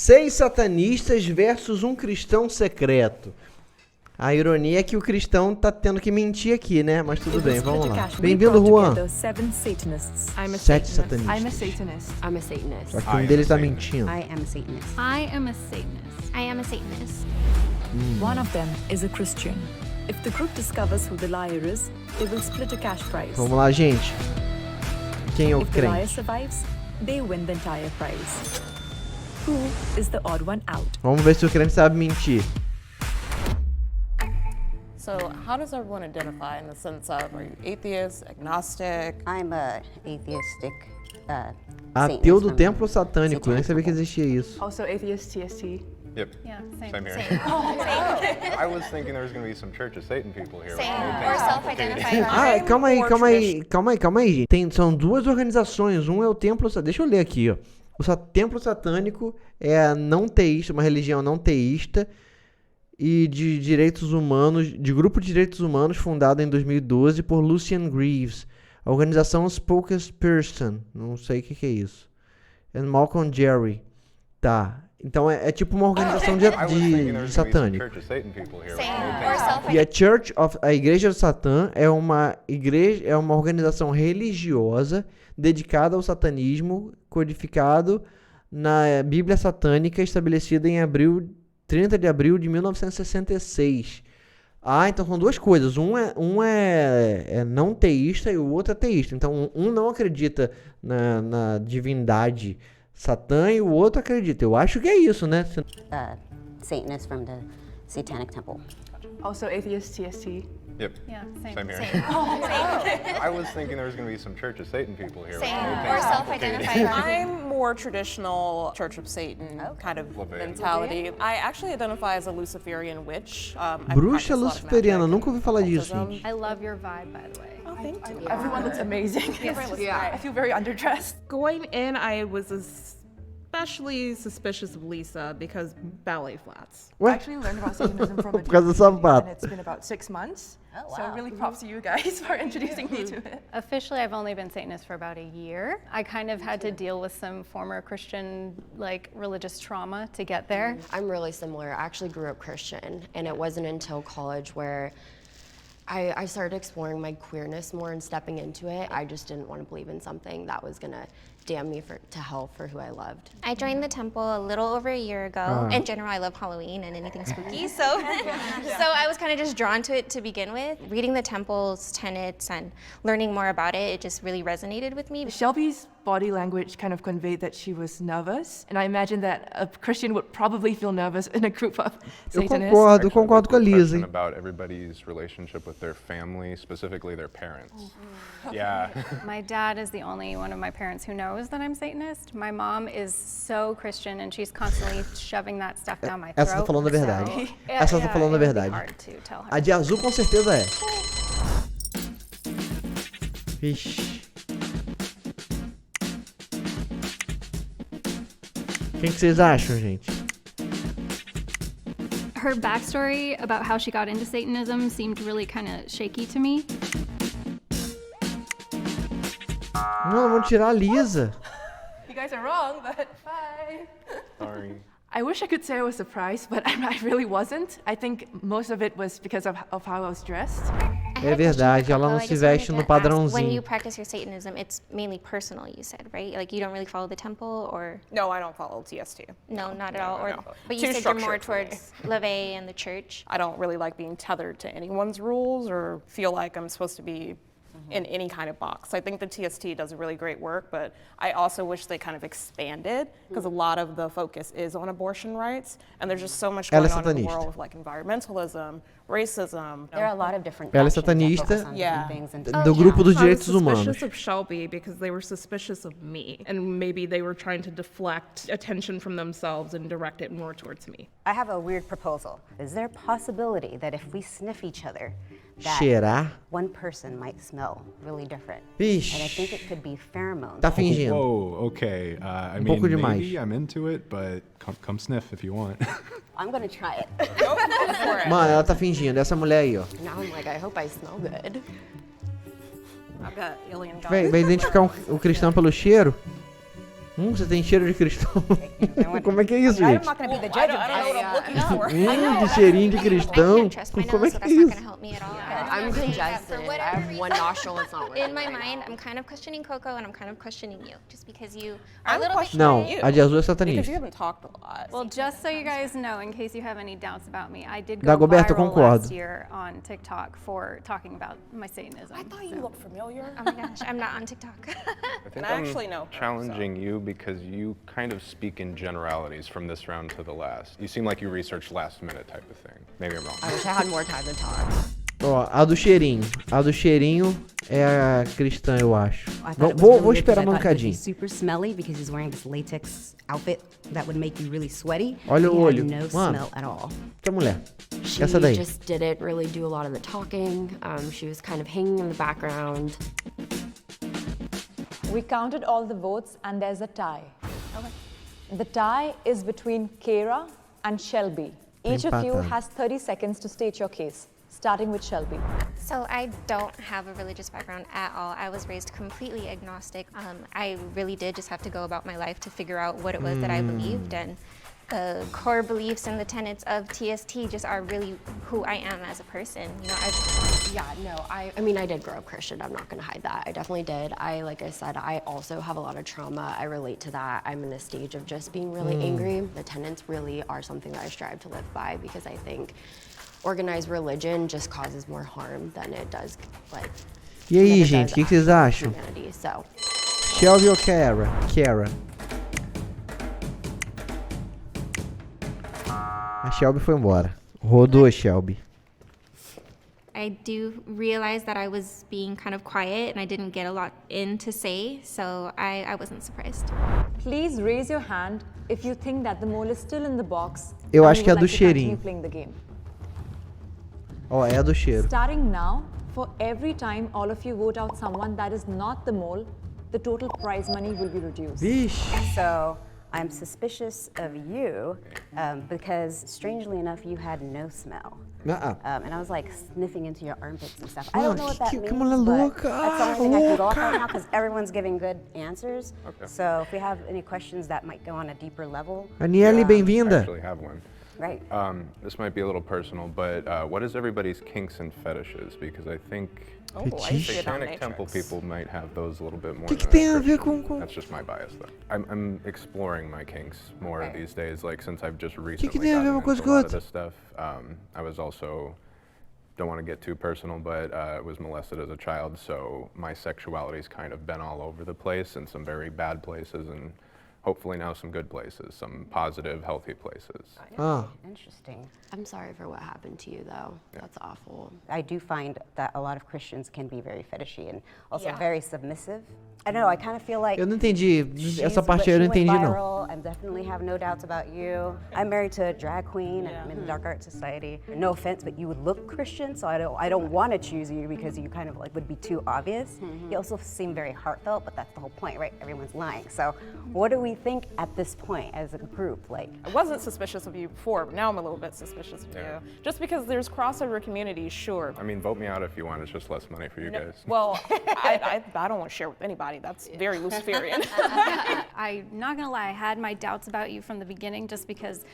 6 satanistas versus um cristão secreto. A ironia é que o cristão tá tendo que mentir aqui, né? Mas tudo bem, vamos lá. Bem-vindo, Juan. 7 satanistas. I'm a Satanist. I'm a Satanist. Só que um deles tá mentindo. I am a Satanist. I am a Satanist. I am a Satanist. One of them is a Christian. If the group discovers who the liar is, they will split a cash prize. Vamos lá, gente. Quem é o If the liar crente? survives, they win the entire prize. Who is the odd one out? Vamos ver se o crente sabe mentir. So how does everyone identify in the sense of, are you atheist, agnostic? I'm a atheistic Ateu Satanist do from templo satânico. Eu nem sabia que Temple. existia isso. Also atheist TST. Yep. Yeah, Same here. same. I was thinking there was going to be some Church of Satan people here. Same. Maybe Or things self-identified. Ah, calma aí, gente. São duas organizações. Um é o templo satânico. Deixa eu ler aqui, ó. O templo satânico é não teísta, uma religião não teísta e de direitos humanos, de grupo de direitos humanos fundado em 2012 por Lucian Greaves. A organização Spokesperson, não sei o que é isso. É Malcolm Jerry. Tá. Então é tipo uma organização I was thinking there de was going to be some satânico. Church of Satan people here. Same. Maybe Or things self-identified. E a Igreja do Satã é uma igreja, é uma organização religiosa dedicada ao satanismo, codificado na Bíblia Satânica, estabelecida em 30 de abril de 1966. Ah, então são duas coisas. Um é não teísta e o outro é teísta. Então um não acredita na divindade Satã e o outro acredita. Eu acho que é isso, né? Satanist from the Satanic Temple. Also atheist TST. Yep. Yeah, same. Same here. Same. I was thinking there was going to be some Church of Satan people here. Same. Maybe Or things self-identified. I'm more traditional Church of Satan kind of Levian. mentality. I actually identify as a Luciferian witch. I Bruxa practice a lot of luciferiana, magic nunca ouvi falar disso, occultism. gente. I love your vibe, by the way. Oh, thank you. Everyone looks amazing. I feel very underdressed. Going in, I was especially suspicious of Lisa because ballet flats. I Ué? actually learned about Satanism from a Por causa do DVD, sapato. and it's been about 6 months. Oh, So wow. really props to you guys for introducing me to it. Officially, I've only been Satanist for about a year. I kind of had to deal with some former Christian, religious trauma to get there. I'm really similar. I actually grew up Christian, and it wasn't until college where I started exploring my queerness more and stepping into it. I just didn't want to believe in something that was gonna damn me to hell for who I loved. I joined the temple a little over a year ago. In general, I love Halloween and anything spooky, so I was kind of just drawn to it to begin with. Reading the temple's tenets and learning more about it, it just really resonated with me. Shelby's body language kind of conveyed that she was nervous, and I imagine that a Christian would probably feel nervous in a group of Eu Satanists. concordo com a Lisa, hein? About everybody's relationship with their family, specifically their parents. Yeah. My dad is the only one of my parents who knows that I'm Satanist. My mom is so Christian and she's constantly shoving that stuff down my throat. Essa tá falando a verdade. So, Essa tá falando a it would be verdade. hard to tell her. A de azul com certeza é. Vixe. Quem que vocês acham, gente? Her backstory about how she got into Satanism seemed really kind of shaky to me. Não, vamos tirar a Lisa. You guys are wrong, but bye. Sorry. I wish I could say I was surprised, but I really wasn't. I think most of it was because of how I was dressed. É verdade, ela não se veste no When you padrãozinho. practice your Satanism, it's mainly personal, you said, right? Like you don't really follow the temple, or No, I don't follow TST. no, not at all. no, Or, no. but you Too said you're more structured for me. towards LeVay and the church. I don't really like being tethered to anyone's rules or feel like I'm supposed to be in any kind of box. I think the TST does really great work, but I also wish they kind of expanded because a lot of the focus is on abortion rights, and there's just so much Ela é going on in the satanista. world with like environmentalism, racism. There are a lot of different Ela é factions that satanista. focus on Yeah. different things. And Do grupo dos I was direitos humanos. suspicious of Shelby because they were suspicious of me, and maybe they were trying to deflect attention from themselves and direct it more towards me. I have a weird proposal. Is there a possibility that if we sniff each other, that Cheirar? one person might smell really different? Vixe. And I think it could be pheromones. Tá fingindo. Whoa, okay. I mean, pouco demais. maybe I'm into it, but come sniff if you want. I'm gonna try it. Mano, ela tá fingindo. Essa mulher aí, ó. Now I'm like, I hope I smell good. I've got alien Vai identificar o cristão pelo cheiro? Você tem cheiro de cristão. Como é que é isso, gente? I don't know what I'm looking for. De cheirinho de cristão. I can't trust my Como é nose, so que é that's not isso? gonna help me at all. I'm congested. I have one nostril, it's not working. In my mind, I'm kind of questioning Coco and I'm kind of questioning you, just because you are a I'm little bit Não, questioning you. a de azul é Because you satanista. haven't talked a lot. Well, just so you guys know, in case you have any doubts about me, I did go Dagoberto, viral concordo. last year on TikTok for talking about my Satanism. I thought you looked familiar. Oh my gosh, I'm not on TikTok. I think I actually know her, challenging you because you kind of speak in generalities from this round to the last. You seem like you researched last minute type of thing. Maybe I'm wrong. I wish I had more time to talk. Ó, a do cheirinho. A do cheirinho é a cristã, eu acho. I thought it was Vou really weird esperar 'cause I um thought it would be bocadinho. super smelly because he's wearing this latex outfit that would make you really sweaty. Olha He o olho. had no Mano, smell at all. que mulher. She Essa daí. just didn't really do a lot of the talking. She was kind of hanging in the background. We counted all the votes and there's a tie. The tie is between Kara and Shelby. Each of you Empatado. has 30 seconds to state your case, starting with Shelby. So I don't have a religious background at all. I was raised completely agnostic. I really did just have to go about my life to figure out what it was that I believed, and the core beliefs and the tenets of TST just are really who I am as a person. You know, I mean, I did grow up Christian. I'm not gonna hide that. I definitely did. Like I said, I also have a lot of trauma. I relate to that. I'm in a stage of just being really angry. The tenets really are something that I strive to live by because I think organized religion just causes more harm than it does, like. E aí, than it gente, o que does vocês acham? humanity. So. Shelby ou Kara? Kara. A Shelby foi embora. Rodou a Shelby. I do realize that I was being kind of quiet and I didn't get a lot in to say, so I wasn't surprised. Please raise your hand if you think that the mole is still in the box. Eu and acho you que é would do like to continue cheirinho. playing the game. Ó, é a do cheiro. Starting now, for every time all of you vote out someone that is not the mole, the total prize money will be reduced. Vixe. So I'm suspicious of you because, strangely enough, you had no smell. And I was like sniffing into your armpits and stuff. I don't know what that means, que mulher but louca. that's the only thing I can go off right now because everyone's giving good answers. Okay. So if we have any questions that might go on a deeper level. Aniele, I bem-vinda. actually have one. Right. This might be a little personal, but what is everybody's kinks and fetishes? Because I think Oh, I see it on Satanic Temple Matrix. people might have those a little bit more. Que than tem a ver Christian. com- That's just my bias, though. I'm exploring my kinks more these days, like since I've just recently tem a ver gotten uma coisa into com a lot outra? of this stuff. I was also, don't want to get too personal, but was molested as a child, so my sexuality's kind of been all over the place in some very bad places, and hopefully now some good places, some positive, healthy places. Ah, Interesting. I'm sorry for what happened to you, though. That's awful. I do find that a lot of Christians can be very fetishy and also very submissive. I don't know, I kind of feel like eu não entendi. Essa parte aí eu não entendi, não. I definitely have no doubts about you. I'm married to a drag queen and I'm in the Dark Art Society. No offense, but you would look Christian, so I don't want to choose you because you kind of like would be too obvious. You also seem very heartfelt, but that's the whole point, right? Everyone's lying. So what do we think at this point as a group? Like, I wasn't suspicious of you before, but now I'm a little bit suspicious of Yeah. you. Just because there's crossover communities, sure. I mean, vote me out if you want. It's just less money for you guys. Well, I don't want to share with anybody. That's very Luciferian. I'm not gonna lie, I had my doubts about you from the beginning just because,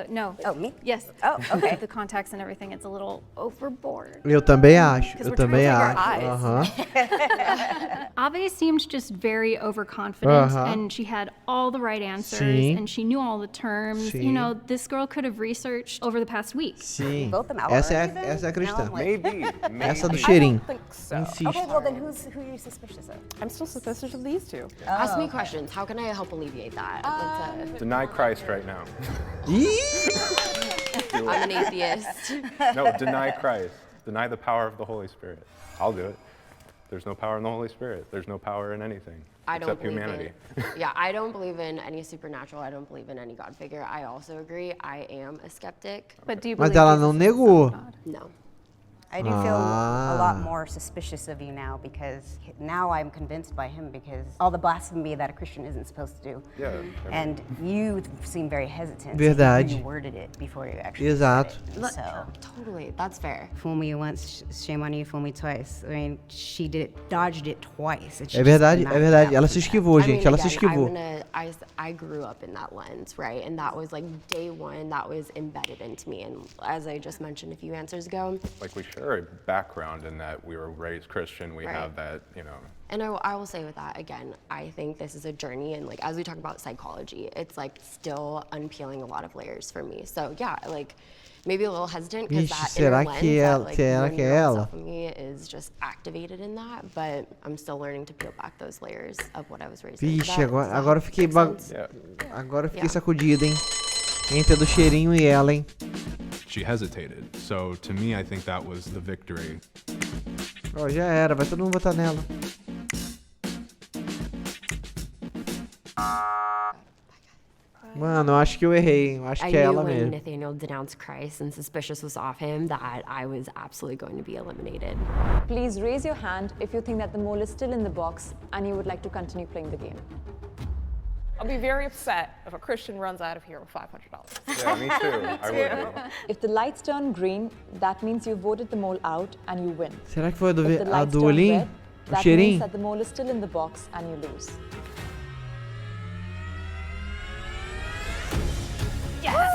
no. Oh, me? Yes. Oh, okay. The contacts and everything, it's a little overboard. Eu também acho. 'Cause Eu we're trying to também figure acho. out Aham. Ave seemed just very overconfident, Uh-huh. and she had all the right answers, Sim. and she knew all the terms. Sim. You know, this girl could have researched over the past week. Sim. vote them out Essa é, already then? essa é a cristã. Now I'm like- Maybe. Essa do maybe. cheirinho. I don't think so. Insiste. Okay, well then who are you suspicious of? I'm still suspicious of these two. Ask me questions. How can I help alleviate that? Deny Christ right now. Ih! I'm an atheist. No, deny Christ. Deny the power of the Holy Spirit. I'll do it. There's no power in the Holy Spirit. There's no power in anything I don't except believe humanity. Yeah, I don't believe in any supernatural. I don't believe in any God figure. I also agree. I am a skeptic. But do you Mas believe ela Jesus não is the Son negou. of God? No. I do feel a lot more suspicious of you now because now I'm convinced by him because all the blasphemy that a Christian isn't supposed to do. Yeah. And you seem very hesitant. Verdade. You worded it before you actually Exato. said it. So, Totally, that's fair. fool me once, shame on you, fool me twice. I mean, she dodged it twice. And she É just verdade, knocked é it verdade. out Ela from se that. esquivou, I gente. mean, Ela se again, esquivou. I grew up in that lens, right? And that was like day one, that was embedded into me. And as I just mentioned a few answers ago. Like we share a background in that we were raised Christian. We have that, And I will say with that, again, I think this is a journey. And like, as we talk about psychology, it's like still unpeeling a lot of layers for me. So yeah, like maybe a little hesitant because Vixe, that inner será lens, que that ela, like será que é one-year-old ela? self of me is just activated in that. But I'm still learning to peel back those layers of what I was raised into. Vixe, agora eu fiquei agora eu fiquei Yeah. sacudido, hein? Entre a do cheirinho e ela, hein? She hesitated. So to me, I think that was the victory. Ó, já era, vai todo mundo votar nela. Mano, eu acho que eu errei, hein? Eu acho I que é knew ela when mesmo. Nathaniel denounced Christ and suspicious was off him that I was absolutely going to be eliminated. Please raise your hand if you think that the mole is still in the box and you would like to continue playing the game. I'll be very upset if a Christian runs out of here with $500. Yeah, me too. I would be. If the lights turn green, that means you voted the mole out and you win. Será que foi a do, If the a lights do turn olhinho? red, O that means cheirinho? that the mole is still in the box and you lose.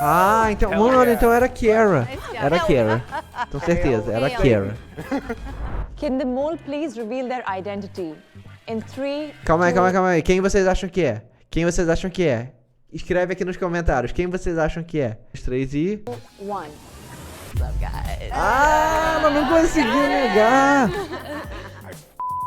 Ah, então, mano, então era Kiara. Era Kiara. Com certeza, era Kiara. Can the mole please reveal their identity? In 3, Calma aí. Quem vocês acham que é? Quem vocês acham que é? Escreve aqui nos comentários. Quem vocês acham que é? 3 e... 1. What's up, guys? Ah, ela não conseguiu negar.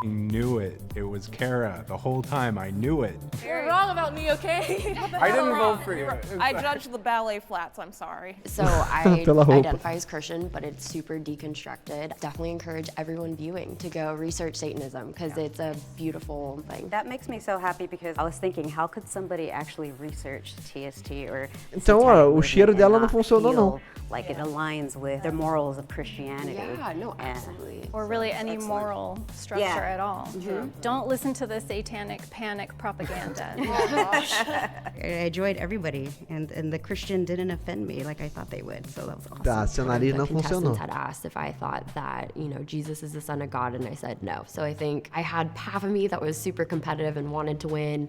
I knew it. It was Kara. The whole time, I knew it. You're wrong about me, okay? I didn't vote for you. I judged the ballet flats, I'm sorry. So I Pela roupa. identify as Christian, but it's super deconstructed. Definitely encourage everyone viewing to go research Satanism because it's a beautiful thing. That makes me so happy because I was thinking, how could somebody actually research TST or Então, ó, satanic o cheiro movement dela and não not funcionou, feel não. like it aligns with the morals of Christianity? Yeah, no, And- absolutely. Or really any moral structure Yeah. at all. Don't listen to the satanic panic propaganda. I enjoyed everybody, and the Christian didn't offend me like I thought they would, so that was awesome. Tá, seu nariz The não funcionou. contestants had asked if I thought that, Jesus is the Son of God, and I said no. So I think I had half of me that was super competitive and wanted to win,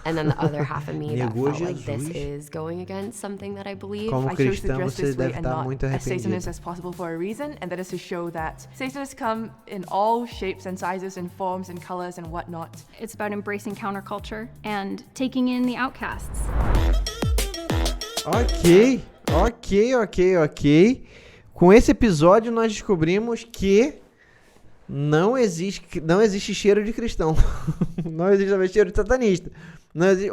and then the other half of me that Negou felt like this Jesus. is going against something that I believe. Como I chose to cristão, dress você this way deve and estar not muito as Satanist arrependido. as possible for a reason, and that is to show that Satanists come in all shapes and sizes and forms and colors and whatnot. It's about embracing counterculture and taking in the outcasts. Ok. Com esse episódio nós descobrimos que não existe cheiro de cristão. Não existe também cheiro de satanista.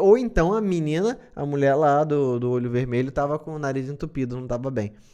Ou então a menina, a mulher lá do olho vermelho, tava com o nariz entupido, não tava bem.